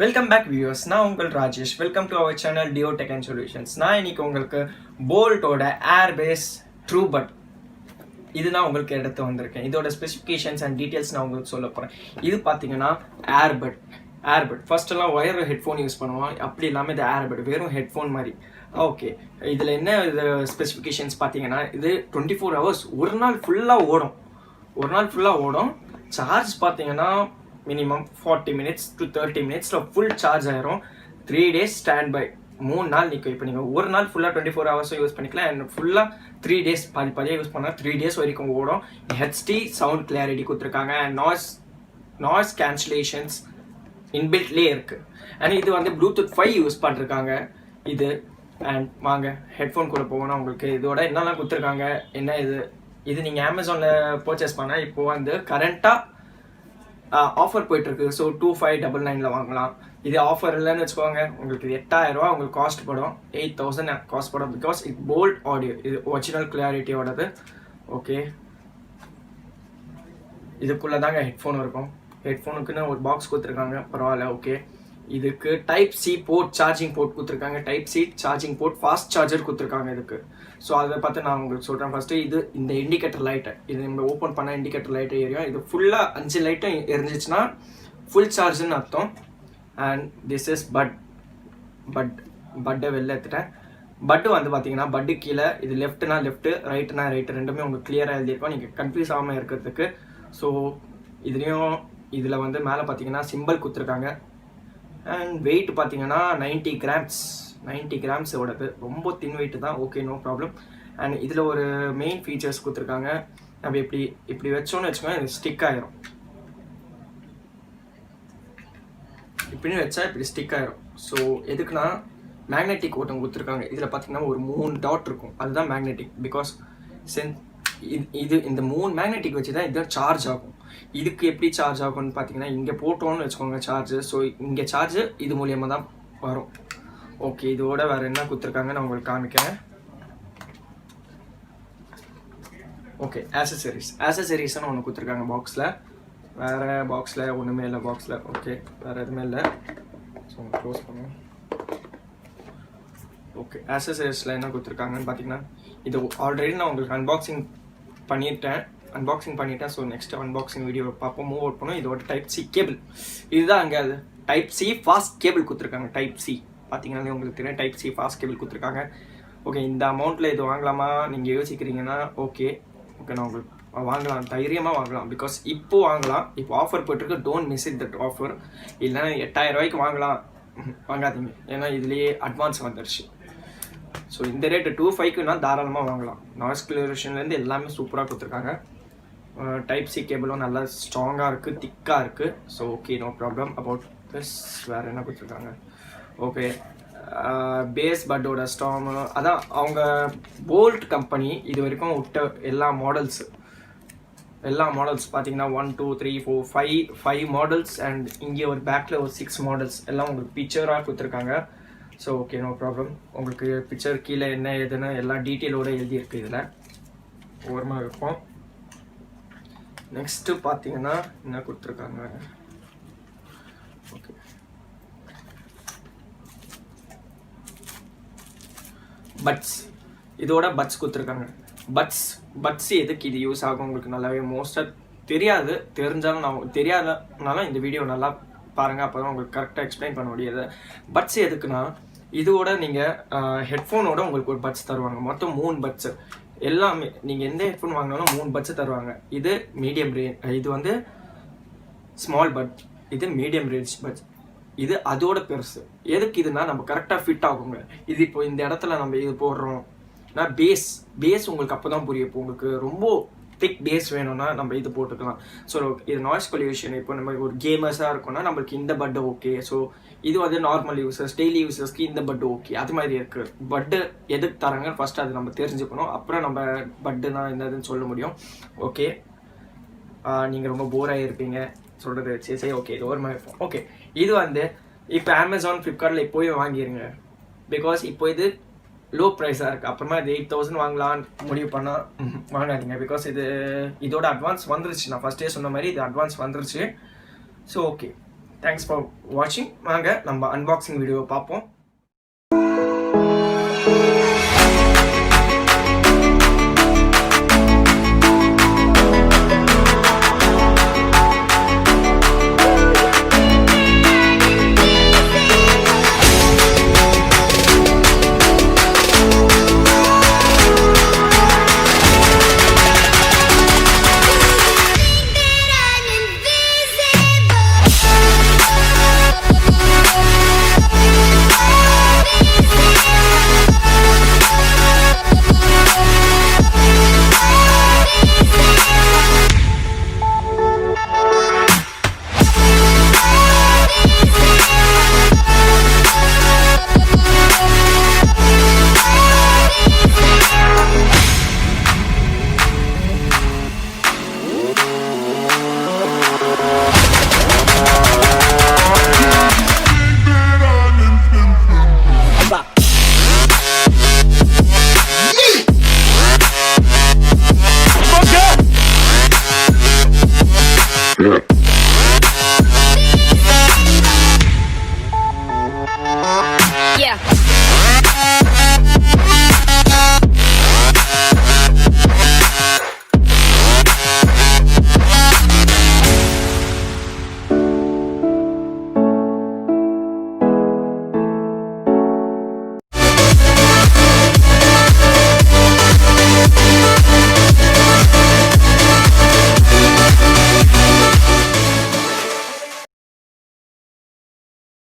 Welcome back viewers. நான் உங்கள் Rajesh. Welcome to our channel deo tech and solutions. நான் இன்னைக்கு உங்களுக்கு போல்ட்டோட ஏர்பேஸ் ட்ரூ பட் இதுதான் உங்களுக்கு எடுத்து வந்திருக்கேன். இதோட ஸ்பெசிஃபிகேஷன்ஸ் அண்ட் டீட்டெயில்ஸ் நான் உங்களுக்கு சொல்ல போகிறேன். இது பார்த்தீங்கன்னா ஏர்பட் ஃபர்ஸ்டெல்லாம் ஒயர் ஹெட்ஃபோன் யூஸ் பண்ணுவோம். அப்படி இல்லாமல் இது ஏர்பட் வெறும் ஹெட்ஃபோன் மாதிரி. ஓகே, இதில் என்ன இது ஸ்பெசிஃபிகேஷன்ஸ் பார்த்தீங்கன்னா, இது 24 hours ஒரு நாள் ஃபுல்லாக ஓடும். சார்ஜ் பார்த்தீங்கன்னா minimum 40 minutes to 30 minutes full charge ஆயிரும். 3 days ஸ்டாண்ட் பை, 3 நாள் நிற்கும். இப்போ நீங்கள் ஒரு நாள் ஃபுல்லாக 24 hours யூஸ் பண்ணிக்கலாம். அண்ட் ஃபுல்லாக 3 days பாதியாக யூஸ் பண்ணால் 3 days வரைக்கும் ஓடும். ஹெச்டி சவுண்ட் கிளாரிட்டி கொடுத்துருக்காங்க. அண்ட் நாய்ஸ் கேன்சலேஷன்ஸ் இன்பில்ட்லேயே இருக்குது. அண்ட் இது வந்து ப்ளூடூத் 5 யூஸ் பண்ணிருக்காங்க இது. அண்ட் வாங்க ஹெட்ஃபோன் கூட போகணும். உங்களுக்கு இதோட என்னெல்லாம் கொடுத்துருக்காங்க, என்ன இது நீங்கள் அமேசானில் பர்ச்சேஸ் பண்ணால் இப்போது வந்து கரண்ட்டாக ஆஃபர் போயிட்டுருக்கு. ஸோ 2599 வாங்கலாம். இது ஆஃபர் இல்லைன்னு வச்சுக்கோங்க, உங்களுக்கு 8000 ரூபா உங்களுக்கு காஸ்ட் படும். 8000 காஸ்ட் படும். பிகாஸ் இது போல்ட் ஆடியோ, இது ஒரிஜினல் கிளாரிட்டியோடது. ஓகே, இதுக்குள்ளே தாங்க ஹெட்ஃபோன் இருக்கும். ஹெட்ஃபோனுக்குன்னு ஒரு பாக்ஸ் கொடுத்துருக்காங்க, பரவாயில்ல. ஓகே, இதுக்கு type C port, charging port கொடுத்துருக்காங்க. Type C charging port, fast charger கொடுத்துருக்காங்க இதுக்கு. ஸோ அதை பார்த்து நான் உங்களுக்கு சொல்கிறேன். ஃபஸ்ட்டு இந்த இண்டிகேட்டர் லைட்டை, இது நம்ம ஓப்பன் பண்ண இண்டிகேட்டர் லைட்டை எரியும். இது ஃபுல்லாக 5 லைட்டும் எரிஞ்சிச்சுன்னா ஃபுல் சார்ஜுன்னு அர்த்தம். அண்ட் திஸ் இஸ் பட்டை வெளில எடுத்துட்டேன். பட்டு வந்து பார்த்தீங்கன்னா, பட்டு கீழே இது லெஃப்ட்னா லெஃப்ட்டு, ரைட்டுனா ரைட்டு, ரெண்டுமே உங்களுக்கு கிளியராக எழுதியிருக்கோம், நீங்கள் கன்ஃபியூஸ் ஆகாமல் இருக்கிறதுக்கு. ஸோ இதில் வந்து மேலே பார்த்தீங்கன்னா சிம்பிள் கொடுத்துருக்காங்க. அண்ட் வெயிட் பார்த்தீங்கன்னா 90 grams ஓடது, ரொம்ப தின் வெயிட் தான். Okay, no problem. அண்ட் இதில் ஒரு மெயின் ஃபீச்சர்ஸ் கொடுத்துருக்காங்க. நம்ம இப்படி வச்சோன்னு வச்சுக்கோங்க, இது ஸ்டிக் ஆயிரும். இப்படின்னு வச்சா இப்படி ஸ்டிக் ஆயிரும். ஸோ எதுக்குன்னா மேக்னெட்டிக் ஓட்டம் கொடுத்துருக்காங்க. இதில் பார்த்தீங்கன்னா ஒரு 3 டாட் இருக்கும், அதுதான் மேக்னெட்டிக். பிகாஸ் இந்த 3 மேக்னெட்டிக் வச்சு தான் இதுதான் சார்ஜ் ஆகும். இதுக்கு எப்படி சார்ஜ் ஆகும்னு பார்த்தீங்கன்னா, இங்கே போட்டோன்னு வச்சுக்கோங்க சார்ஜ். ஸோ இங்கே சார்ஜ் இது மூலியமாக தான் வரும். ஓகே, இதோட வேறு என்ன கொடுத்துருக்காங்க நான் உங்களுக்கு காமிக்கிறேன். ஓகே, ஆக்சசரிஸ்னு ஒன்று கொடுத்துருக்காங்க பாக்ஸில். வேறு பாக்ஸில் ஒன்றுமே இல்லை. ஓகே, வேறு எதுவுமே இல்லை. ஸோ க்ளோஸ் பண்ணுவோம். ஓகே, ஆக்சசரிஸில் என்ன கொடுத்துருக்காங்கன்னு பார்த்தீங்கன்னா, இது ஆல்ரெடி நான் உங்களுக்கு அன்பாக்சிங் பண்ணிட்டேன். ஸோ நெக்ஸ்ட் அன்பாக்சிங் வீடியோ பார்ப்போம். மூவ் அவுட் பண்ணும். இதோட டைப் சி கேபிள், இதுதான் அங்கே அது டைப் சி ஃபாஸ்ட் கேபிள் கொடுத்துருக்காங்க. டைப் சி பார்த்தீங்கன்னா உங்களுக்கு தெரியும், டைப் சி ஃபாஸ்ட் கேபிள் கொடுத்துருக்காங்க. ஓகே, இந்த அமௌண்ட்டில் இது வாங்கலாமா நீங்கள் யோசிக்கிறீங்கன்னா, ஓகே நான் உங்களுக்கு வாங்கலாம், தைரியமாக வாங்கலாம். பிகாஸ் இப்போ வாங்கலாம், இப்போ ஆஃபர் போய்ட்டுருக்கு. Don't miss it that offer. இல்லைன்னா 8000 ரூபாய்க்கு வாங்காதீங்க. ஏன்னா இதுலேயே அட்வான்ஸ் வந்துடுச்சு. ஸோ இந்த ரேட்டு 25க்குன்னா தாராளமாக வாங்கலாம். நாய்ஸ் கிளியரேஷன்லேருந்து எல்லாமே சூப்பராக கொடுத்துருக்காங்க. டைப் சி கேபிளும் நல்லா ஸ்ட்ராங்காக இருக்குது, திக்காக இருக்குது. So okay, no problem about this. வேறு என்ன கொடுத்துருக்காங்க? ஓகே, பேஸ் பட்டோட ஸ்டாம், அதான் அவங்க போல்ட் கம்பெனி இது வரைக்கும் விட்ட எல்லா மாடல்ஸ் பார்த்தீங்கன்னா 1 2 3 4 5 மாடல்ஸ். அண்ட் இங்கே ஒரு பேக்கில் ஒரு 6 மாடல்ஸ் எல்லாம் உங்களுக்கு பிக்சராக கொடுத்துருக்காங்க. So okay, no problem. உங்களுக்கு பிக்சர் கீழே என்ன ஏதுன்னு எல்லா டீட்டெயிலோடு எழுதியிருக்கு. இதில் ஓரமாக இருக்கும். நெக்ஸ்ட்டு பார்த்தீங்கன்னா என்ன கொடுத்துருக்காங்க? ஓகே, பட்ஸ், இதோட பட்ஸ் கொடுத்துருக்காங்க. பட்ஸ் எதுக்கு இது யூஸ் ஆகும் உங்களுக்கு நல்லாவே மோஸ்ட்டாக தெரியாதனால இந்த வீடியோ நல்லா பாருங்கள், அப்போ தான் உங்களுக்கு கரெக்டாக எக்ஸ்பிளைன் பண்ண முடியாது. பட்ஸ் எதுக்குன்னா, இதோட நீங்கள் ஹெட்ஃபோனோட உங்களுக்கு ஒரு பட்ஸ் தருவாங்க. மொத்தம் 3 பட்ஸு. எல்லாமே நீங்கள் எந்த ஹெட்ஃபோன் வாங்கினாலும் 3 பட்ஸு தருவாங்க. இது மீடியம் ரேஞ்ச், இது வந்து ஸ்மால் பட், இது மீடியம் ரேஞ்ச் பட்ஸ், இது அதோட பெருசு. எதுக்கு இதுனா, நம்ம கரெக்டாக ஃபிட் ஆகுங்க. இது இப்போ இந்த இடத்துல நம்ம இது போடுறோம்னா பேஸ் உங்களுக்கு அப்போ தான் புரியும். இப்போ உங்களுக்கு ரொம்ப திக் பேஸ் வேணும்னா நம்ம இது போட்டுக்கலாம். ஸோ இது நாய்ஸ் பொல்யூஷன், இப்போ நம்ம ஒரு கேமர்ஸாக இருக்கோம்னா நம்மளுக்கு இந்த பட்டு ஓகே. ஸோ இது வந்து நார்மல் யூசர்ஸ், டெய்லி யூசர்ஸ்க்கு இந்த பட்டு ஓகே. அது மாதிரி இருக்குது. பட்டு எதுக்கு தராங்கன்னு ஃபஸ்ட்டு அது நம்ம தெரிஞ்சுக்கணும். அப்புறம் நம்ம பட்டு தான் என்னதுன்னு சொல்ல முடியும். ஓகே, நீங்கள் ரொம்ப போராக இருப்பீங்க சொல்கிறது. சரி ஓகே, இது ஒரு மாதிரி இருக்கும். ஓகே, இது வந்து இப்போ அமேசான், ஃப்ளிப்கார்ட்டில் இப்போவே வாங்கிடுங்க. பிகாஸ் இப்போ இது லோ ப்ரைஸாக இருக்குது. அப்புறமா இது 8000 வாங்கலான்னு முடிவு பண்ணால் வாங்காதீங்க. பிகாஸ் இதோட அட்வான்ஸ் வந்துருச்சு. நான் ஃபஸ்ட்டே சொன்ன மாதிரி இது அட்வான்ஸ் வந்துருச்சு. ஸோ ஓகே, தேங்க்ஸ் ஃபார் வாட்சிங். வாங்க நம்ம அன்பாக்சிங் வீடியோவை பார்ப்போம்.